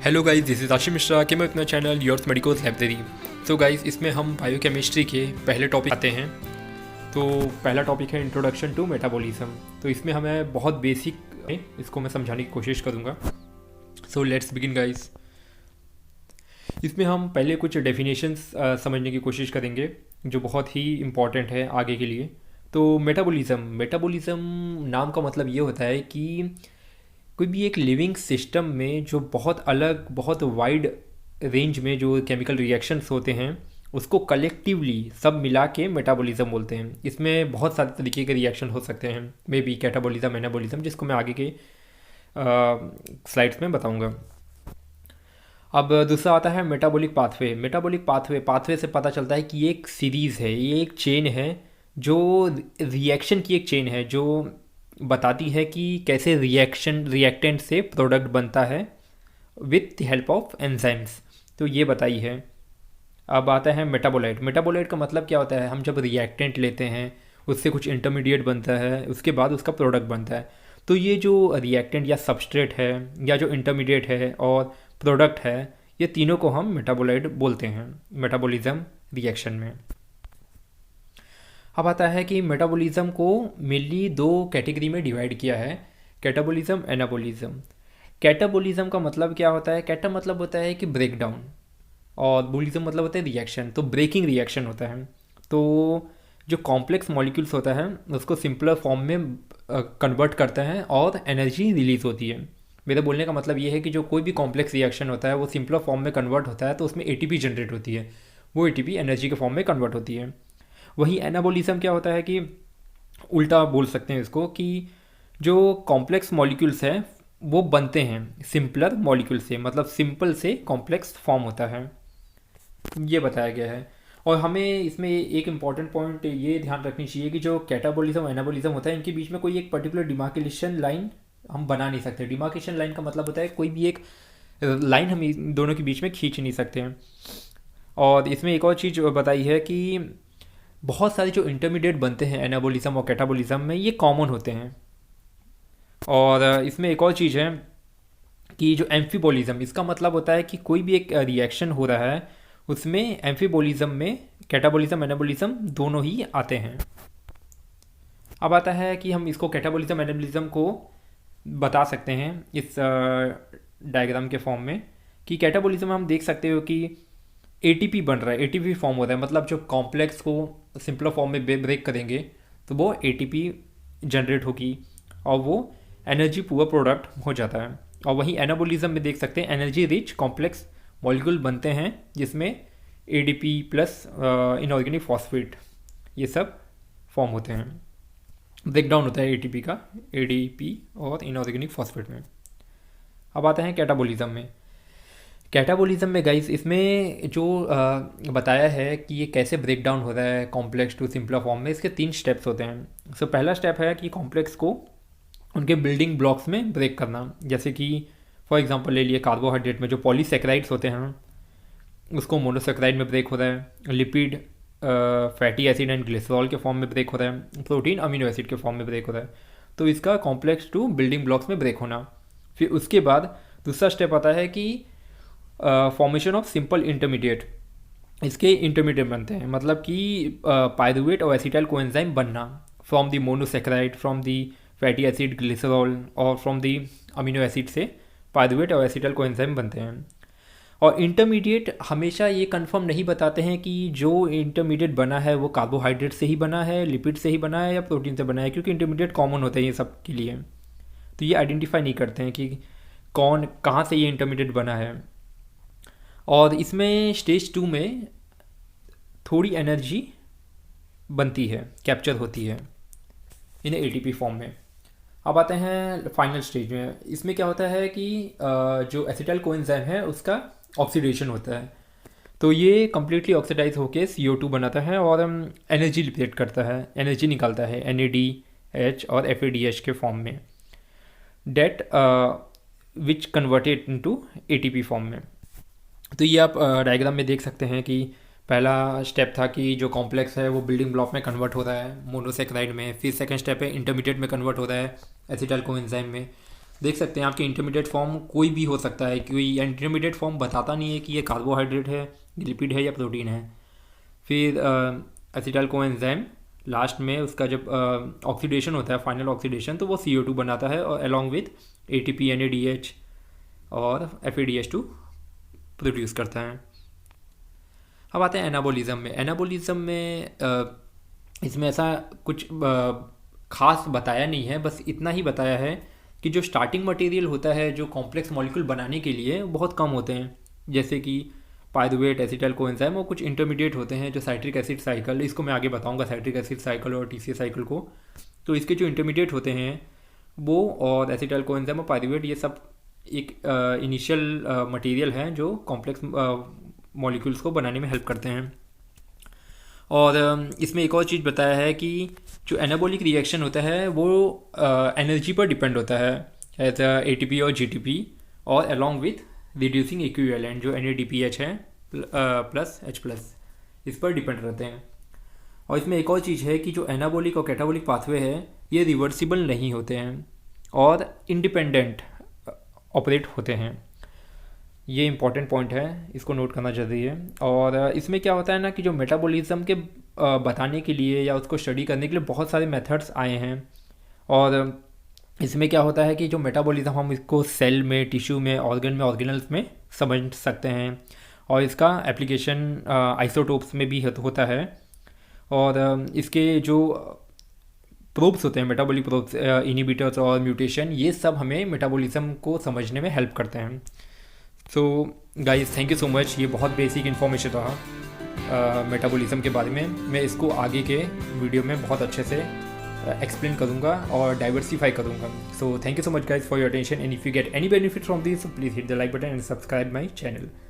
Hello guys, this is Ashish Mishra के मैं अपना चैनल योर्स मेडिकल लाइब्रेरी। तो गाइस, इसमें हम बायोकेमिस्ट्री के पहले टॉपिक आते हैं। तो पहला टॉपिक है इंट्रोडक्शन टू मेटाबॉलिज्म। तो इसमें हमें बहुत बेसिक इसको मैं समझाने की कोशिश करूँगा। So let's begin guys. इसमें हम पहले कुछ डेफिनेशंस समझने की कोशिश करेंगे जो बहुत ही इम्पॉर्टेंट है आगे के लिए। तो मेटाबॉलिज्म नाम का मतलब ये होता है कि कोई भी एक लिविंग सिस्टम में जो बहुत अलग बहुत वाइड रेंज में जो केमिकल रिएक्शंस होते हैं उसको कलेक्टिवली सब मिला के मेटाबॉलिज्म बोलते हैं। इसमें बहुत सारे तरीके के रिएक्शन हो सकते हैं, मे बी कैटाबॉलिज्म, एनाबॉलिज्म, जिसको मैं आगे के स्लाइड्स में बताऊंगा। अब दूसरा आता है मेटाबॉलिक पाथवे। पाथवे से पता चलता है कि ये एक सीरीज़ है, ये एक चेन है, जो रिएक्शन की एक चेन है जो बताती है कि कैसे रिएक्टेंट से प्रोडक्ट बनता है with the help of enzymes. तो ये बताई है। अब आता है मेटाबोलाइट का मतलब क्या होता है? हम जब रिएक्टेंट लेते हैं उससे कुछ इंटरमीडिएट बनता है, उसके बाद उसका प्रोडक्ट बनता है। तो ये जो रिएक्टेंट या सबस्ट्रेट है या जो इंटरमीडिएट है और प्रोडक्ट है, ये तीनों को हम मेटाबोलाइट बोलते हैं मेटाबॉलिज्म रिएक्शन में। अब आता है कि मेटाबॉलिज्म को मेनली दो कैटेगरी में डिवाइड किया है, कैटाबॉलिज्म, एनाबॉलिज्म। कैटाबॉलिज्म का मतलब क्या होता है? कैटा मतलब होता है कि ब्रेक डाउन, और बोलिज्म मतलब होता है रिएक्शन। तो ब्रेकिंग रिएक्शन होता है। तो जो कॉम्प्लेक्स मॉलिक्यूल्स होता है उसको सिंपलर फॉर्म में कन्वर्ट करता है और एनर्जी रिलीज होती है। मेरे बोलने का मतलब ये है कि जो कोई भी कॉम्प्लेक्स रिएक्शन होता है वो सिंपलर फॉर्म में कन्वर्ट होता है तो उसमें एटीपी जनरेट होती है, वो एटीपी एनर्जी के फॉर्म में कन्वर्ट होती है। वही एनाबॉलिज्म क्या होता है कि उल्टा बोल सकते हैं इसको, कि जो कॉम्प्लेक्स मॉलिक्यूल्स हैं वो बनते हैं सिंपलर मॉलिक्यूल से, मतलब सिंपल से कॉम्प्लेक्स फॉर्म होता है, ये बताया गया है। और हमें इसमें एक इम्पॉर्टेंट पॉइंट ये ध्यान रखनी चाहिए कि जो कैटाबॉलिज्म और एनाबॉलिज्म होता है इनके बीच में कोई एक पर्टिकुलर डिमार्केशन लाइन हम बना नहीं सकते। डिमार्केशन लाइन का मतलब होता है कोई भी एक लाइन हम इन दोनों के बीच में खींच नहीं सकते हैं। और इसमें एक और चीज़ बताई है कि बहुत सारे जो इंटरमीडिएट बनते हैं एनाबॉलिज्म और कैटाबॉलिज्म में, ये कॉमन होते हैं। और इसमें एक और चीज़ है कि जो एम्फीबॉलिज्म, इसका मतलब होता है कि कोई भी एक रिएक्शन हो रहा है उसमें एम्फीबॉलिज्म में कैटाबॉलिज्म एनाबॉलिज्म दोनों ही आते हैं। अब आता है कि हम इसको कैटाबॉलिज्म एनाबॉलिज्म को बता सकते हैं इस डायग्राम के फॉर्म में, कि कैटाबॉलिज्म में हम देख सकते हो कि एटीपी बन रहा है, एटीपी फॉर्म होता है, मतलब जो कॉम्प्लेक्स को सिंपलर फॉर्म में ब्रेक करेंगे तो वो एटीपी जनरेट होगी और वो एनर्जी पूरा प्रोडक्ट हो जाता है। और वहीं एनाबॉलिज्म में देख सकते हैं एनर्जी रिच कॉम्प्लेक्स मॉलिक्यूल बनते हैं जिसमें एडीपी प्लस इनऑर्गेनिक फॉस्फेट ये सब फॉर्म होते हैं, ब्रेक डाउन होता है एटीपी का एडीपी और इनऑर्गेनिक फॉस्फेट में। अब आते हैं कैटाबॉलिज्म में। कैटाबॉलिज्म में गाइस, इसमें जो बताया है कि ये कैसे ब्रेक डाउन होता है कॉम्प्लेक्स टू सिंपलर फॉर्म में, इसके 3 स्टेप्स होते हैं। सो पहला स्टेप है कि कॉम्प्लेक्स को उनके बिल्डिंग ब्लॉक्स में ब्रेक करना। जैसे कि फॉर एग्जांपल ले लिए कार्बोहाइड्रेट में जो पॉलीसेक्राइड्स होते हैं उसको मोनोसेक्राइड में ब्रेक होता है, lipid fatty acid and glycerol के फॉर्म में ब्रेक होता है, प्रोटीन अमीनो एसिड के फॉर्म में ब्रेक होता है। तो इसका कॉम्प्लेक्स टू बिल्डिंग ब्लॉक्स में ब्रेक होना। फिर उसके बाद दूसरा स्टेप आता है कि फॉर्मेशन ऑफ सिंपल इंटरमीडिएट। इसके इंटरमीडिएट बनते हैं, मतलब कि पायरुवेट और एसिटाइल कोएंजाइम बनना from the monosaccharide, from the fatty acid glycerol और फ्रॉम द अमीनो एसिड से पायरुवेट और एसिटाइल कोएंजाइम बनते हैं। और इंटरमीडिएट हमेशा ये कंफर्म नहीं बताते हैं कि जो इंटरमीडिएट बना है वो कार्बोहाइड्रेट से ही बना है, लिपिड से ही बना है या प्रोटीन से बना है, क्योंकि इंटरमीडिएट कॉमन होते हैं ये सब के लिए। तो ये आइडेंटिफाई नहीं करते हैं कि कौन कहाँ से ये इंटरमीडिएट बना है। और इसमें स्टेज 2 में थोड़ी एनर्जी बनती है, कैप्चर होती है इन एटीपी फॉर्म में। अब आते हैं फाइनल स्टेज में। इसमें क्या होता है कि जो एसिटाइल कोएंजाइम है उसका ऑक्सीडेशन होता है। तो ये कम्प्लीटली ऑक्सीडाइज होकर CO2 बनाता है और एनर्जी लिबरेट करता है, एनर्जी निकालता है NADH और FADH के फॉर्म में, डेट विच कन्वर्टेड इनटू ATP फॉर्म में। तो ये आप डायग्राम में देख सकते हैं कि पहला स्टेप था कि जो कॉम्प्लेक्स है वो बिल्डिंग ब्लॉक में कन्वर्ट हो रहा है मोनोसेक्राइड में। फिर सेकंड स्टेप है इंटरमीडिएट में कन्वर्ट हो रहा है एसिटाइल कोएंजाइम में। देख सकते हैं आपके इंटरमीडिएट फॉर्म कोई भी हो सकता है, कोई इंटरमीडिएट फॉर्म बताता नहीं है कि ये कार्बोहाइड्रेट है, लिपिड है या प्रोटीन है। फिर एसिटाइल कोएंजाइम लास्ट में उसका जब ऑक्सीडेशन होता है, फाइनल ऑक्सीडेशन, तो वो CO2 बनाता है और अलॉन्ग विथ ATP NADH और FADH2 प्रोड्यूस करता है। अब आते हैं एनाबोलिज्म में। एनाबोलिज्म में इसमें ऐसा कुछ खास बताया नहीं है, बस इतना ही बताया है कि जो स्टार्टिंग मटेरियल होता है जो कॉम्प्लेक्स मॉलिक्यूल बनाने के लिए बहुत कम होते हैं, जैसे कि पायरुवेट, एसिटाइल कोएंजाइम, और कुछ इंटरमीडिएट होते हैं जो साइट्रिक एसिड साइकिल, इसको मैं आगे बताऊंगा साइट्रिक एसिड साइकिल और TCA साइकिल को। तो इसके जो इंटरमीडिएट होते हैं वो, और एसिटाइल कोएंजाइम और पायरुवेट, ये सब एक इनिशियल मटेरियल हैं जो कॉम्प्लेक्स मॉलिक्यूल्स को बनाने में हेल्प करते हैं। और इसमें एक और चीज़ बताया है कि जो एनाबॉलिक रिएक्शन होता है वो एनर्जी पर डिपेंड होता है, एज ATP और GTP, और अलॉन्ग विथ रिड्यूसिंग इक्विवेलेंट जो NADPH है प्लस H+, इस पर डिपेंड रहते हैं। और इसमें एक और चीज़ है कि जो एनाबॉलिक और कैटाबॉलिक पाथवे है ये रिवर्सिबल नहीं होते हैं और इंडिपेंडेंट ऑपरेट होते हैं। ये इंपॉर्टेंट पॉइंट है, इसको नोट करना ज़रूरी है। और इसमें क्या होता है ना कि जो मेटाबॉलिज्म के बताने के लिए या उसको स्टडी करने के लिए बहुत सारे मेथड्स आए हैं। और इसमें क्या होता है कि जो मेटाबॉलिज्म हम इसको सेल में, टिश्यू में, ऑर्गन में, ऑर्गेनल्स में समझ सकते हैं, और इसका एप्लीकेशन आइसोटोप्स में भी होता है। और इसके जो प्रोब्स होते हैं, मेटाबॉलिक प्रोब्स, इनिबिटर्स और म्यूटेशन, ये सब हमें मेटाबॉलिज्म को समझने में हेल्प करते हैं। So guys, thank you so much. ये बहुत बेसिक इन्फॉर्मेशन रहा मेटाबॉलिज्म के बारे में। मैं इसको आगे के वीडियो में बहुत अच्छे से एक्सप्लेन करूँगा और डाइवर्सिफाई करूँगा। So thank you so much guys for your attention, and if you get any benefit from this please hit the like button and subscribe my channel.